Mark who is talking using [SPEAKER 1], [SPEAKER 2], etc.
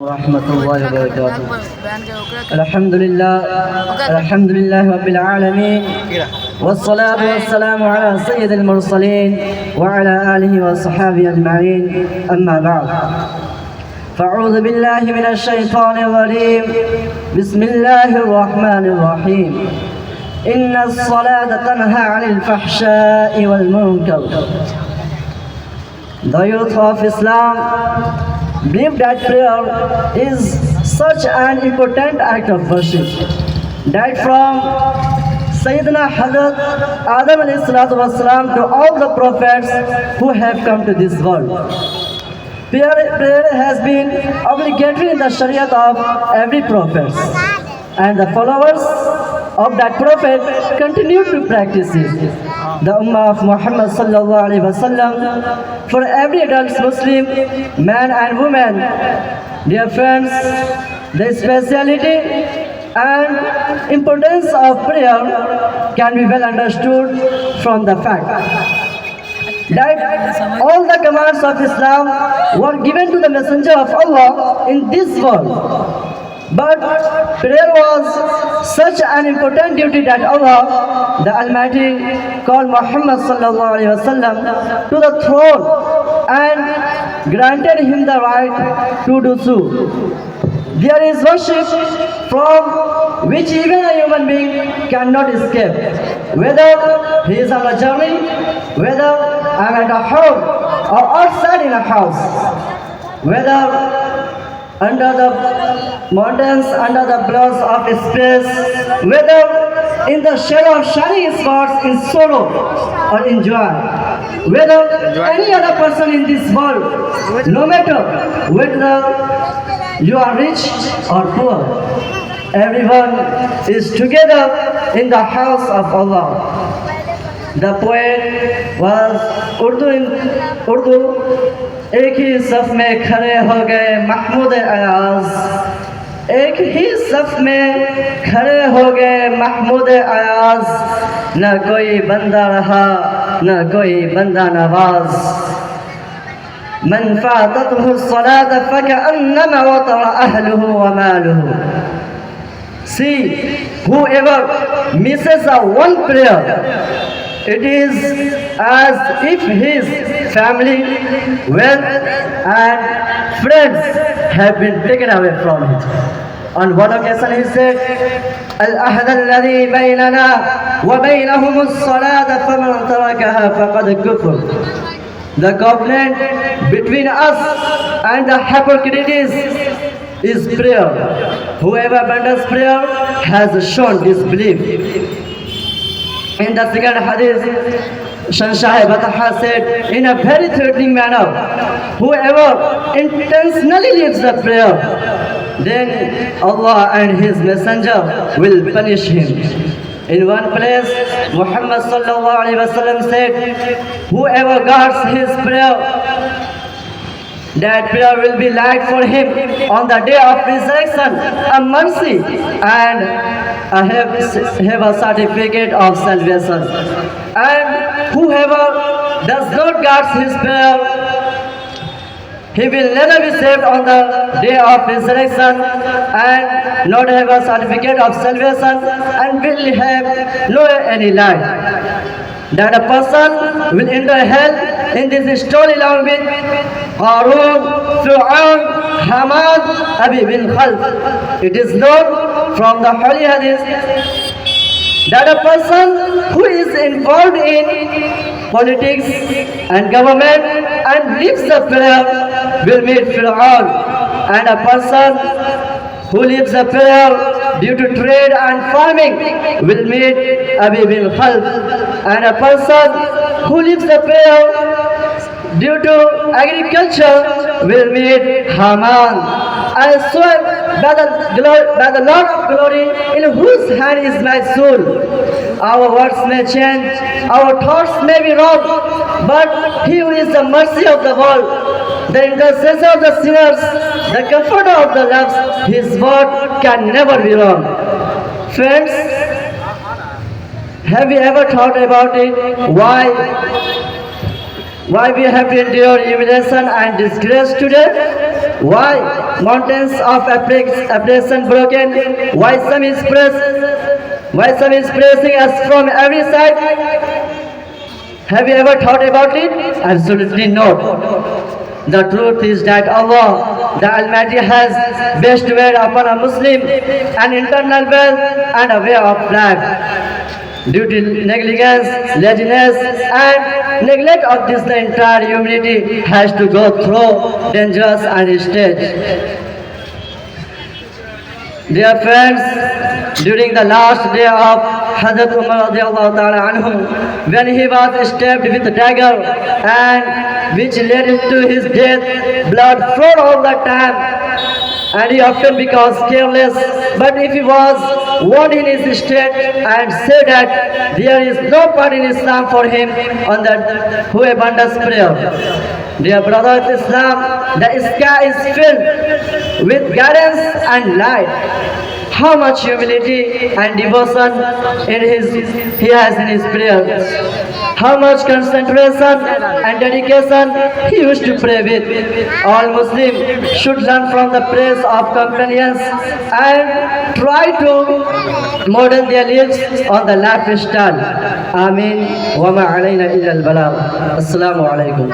[SPEAKER 1] ورحمة الله وبركاته. الحمد لله رب العالمين، والصلاة والسلام على سيد المرسلين وعلى آله وصحبه أجمعين. أما بعد، فأعوذ بالله من الشيطان الرجيم. بسم الله الرحمن الرحيم. إن الصلاة تنهى عن الفحشاء والمنكر. The youth of Islam believe that prayer is such an important act of worship that from Sayyidina Hazrat Adam alayhi salatu wasalam to all the prophets who have come to this world. Prayer has been obligatory in the Shariat of every prophet, and the followers of that prophet continue to practice it. The Ummah of Muhammad sallallahu alaihi wasallam, for every adult Muslim, man and woman, dear friends, the speciality and importance of prayer can be well understood from the fact that all the commands of Islam were given to the Messenger of Allah in this world. But prayer was such an important duty that Allah, the Almighty, called Muhammad sallallahu alaihi wasallam to the throne and granted him the right to do so. There is worship from which even a human being cannot escape, whether he is on a journey, whether I am at a home or outside in a house, whether under the mountains, under the blurs of space, whether in the shadow of shining spots in sorrow or in joy, whether any other person in this world, no matter whether you are rich or poor, everyone is together in the house of Allah. The poet was Urdu. एक ही सफ में खड़े हो गए महमूद अयाज, एक ही सफ में खड़े हो गए महमूद अयाज, न कोई बंदा रहा न कोई बंदा नवाज। मन फाततहु सलात फकअन्नमा वतर अहलुहु व मालुहु। See, whoever misses a one prayer, it is as if his family, wealth and friends have been taken away from him. On one occasion he said, Al-ahd alladhi baynana wa baynahum as-salat faman tarakaha faqad kufr. The covenant between us and the hypocrites is prayer. Whoever abandons prayer has shown disbelief. In the second hadith, Shanshahi Bataha said in a very threatening manner, whoever intentionally leaves the prayer, then Allah and His Messenger will punish him. In one place, Muhammad sallallahu alaihi wasallam said, whoever guards his prayer, that prayer will be light for him on the day of resurrection, a mercy, and have a certificate of salvation. And whoever does not guard his prayer, he will never be saved on the day of resurrection and not have a certificate of salvation and will have no any light. That a person will enter hell in this story along with Qarun, Fir'aun, Haman, Abi bin Khalf. It is known from the Holy Hadith that a person who is involved in politics and government and leaves the prayer will meet Fir'aun, and a person who leaves the prayer due to trade and farming will meet Abi bin Khalf, and a person who leaves the prayer due to agriculture will meet Haman. I swear by the Lord of glory, in whose hand is my soul. Our words may change, our thoughts may be wrong, but He who is the mercy of the world, the intercessor of the sinners, the comforter of the lost, His word can never be wrong. Friends, have you ever thought about it? Why we have to endure humiliation and disgrace today? Why? mountains of oppression broken, why some is pressing us from every side. Have you ever thought about it? Absolutely not. The truth is that Allah, the Almighty, has bestowed upon a Muslim an internal wealth and a way of life. Due to negligence, laziness, and neglect of this, the entire humanity has to go through dangerous and stage. Dear friends, during the last day of Hazrat Umar radiallahu ta'ala anhu, when he was stabbed with a dagger and which led to his death, blood flowed all the time and he often becomes careless. But if he was warned in his state and said that there is no part in Islam for him on that who abandons prayer. Dear brothers Islam, the sky is filled with guidance and light. How much humility and devotion he has in his prayers. How much concentration and dedication he used to pray with. All Muslims should learn from the prayers of companions and try to model their lives on the lifestyle. Amin. Wa ma alayna illa al-balagh. Assalamu alaikum.